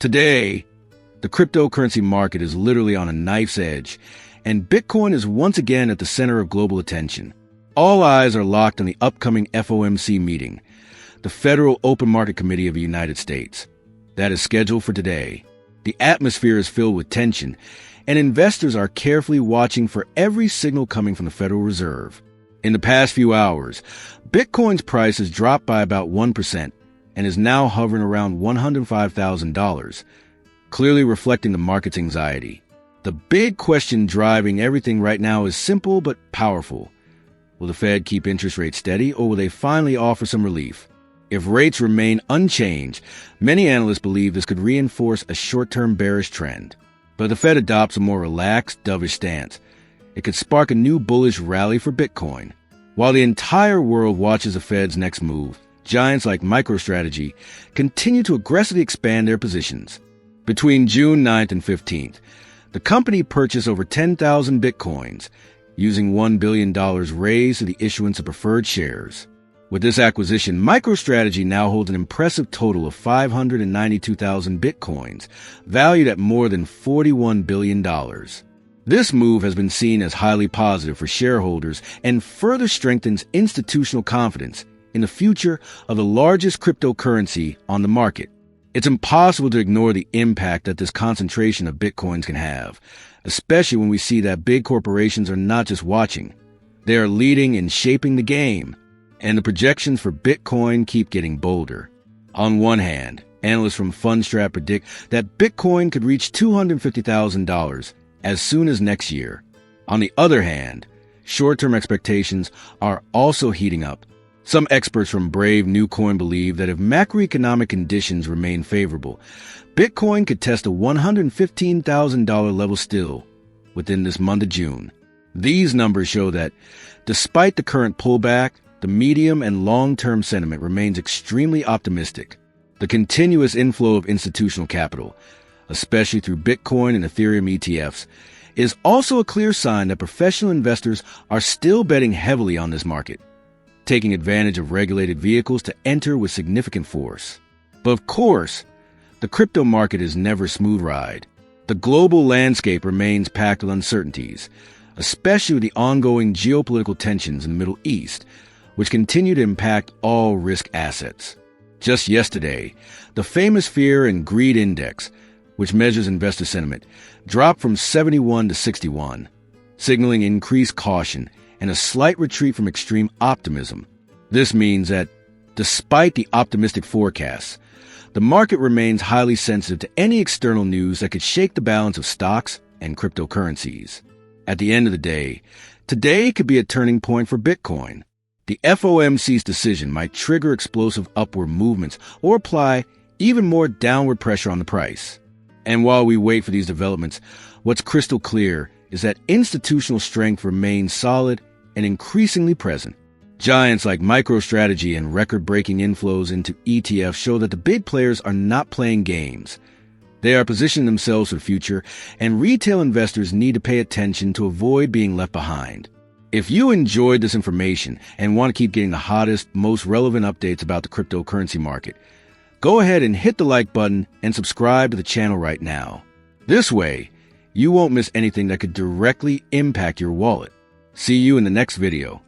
Today, the cryptocurrency market is literally on a knife's edge, and Bitcoin is once again at the center of global attention. All eyes are locked on the upcoming FOMC meeting, the Federal Open Market Committee of the United States. That is scheduled for today. The atmosphere is filled with tension, and investors are carefully watching for every signal coming from the Federal Reserve. In the past few hours, Bitcoin's price has dropped by about 1% and is now hovering around $105,000, clearly reflecting the market's anxiety. The big question driving everything right now is simple but powerful. Will the Fed keep interest rates steady, or will they finally offer some relief? If rates remain unchanged, many analysts believe this could reinforce a short-term bearish trend. But if the Fed adopts a more relaxed, dovish stance, it could spark a new bullish rally for Bitcoin. While the entire world watches the Fed's next move, giants like Microstrategy continue to aggressively expand their positions. Between June 9th and 15th, the company purchased over 10,000 Bitcoins, using $1 billion raised through the issuance of preferred shares. With this acquisition, Microstrategy now holds an impressive total of 592,000 Bitcoins, valued at more than $41 billion. This move has been seen as highly positive for shareholders and further strengthens institutional confidence in the future of the largest cryptocurrency on the market. It's impossible to ignore the impact that this concentration of Bitcoins can have, especially when we see that big corporations are not just watching. They are leading and shaping the game, and the projections for Bitcoin keep getting bolder. On one hand, analysts from Fundstrat predict that Bitcoin could reach $250,000 as soon as next year. On the other hand, short-term expectations are also heating up. Some experts from Brave New Coin believe that if macroeconomic conditions remain favorable, Bitcoin could test a $115,000 level still within this month of June. These numbers show that, despite the current pullback, the medium and long-term sentiment remains extremely optimistic. The continuous inflow of institutional capital, especially through Bitcoin and Ethereum ETFs, is also a clear sign that professional investors are still betting heavily on this market, taking advantage of regulated vehicles to enter with significant force. But of course, the crypto market is never a smooth ride. The global landscape remains packed with uncertainties, especially with the ongoing geopolitical tensions in the Middle East, which continue to impact all risk assets. Just yesterday, the famous Fear and Greed Index, which measures investor sentiment, dropped from 71 to 61, signaling increased caution and a slight retreat from extreme optimism. This means that, despite the optimistic forecasts, the market remains highly sensitive to any external news that could shake the balance of stocks and cryptocurrencies. At the end of the day, today could be a turning point for Bitcoin. The FOMC's decision might trigger explosive upward movements or apply even more downward pressure on the price. And while we wait for these developments, what's crystal clear is that institutional strength remains solid and increasingly present. Giants like Microstrategy and record-breaking inflows into ETFs show that the big players are not playing games. They are positioning themselves for the future, and retail investors need to pay attention to avoid being left behind. If you enjoyed this information and want to keep getting the hottest, most relevant updates about the cryptocurrency market, go ahead and hit the like button and subscribe to the channel right now. This way, you won't miss anything that could directly impact your wallet. See you in the next video.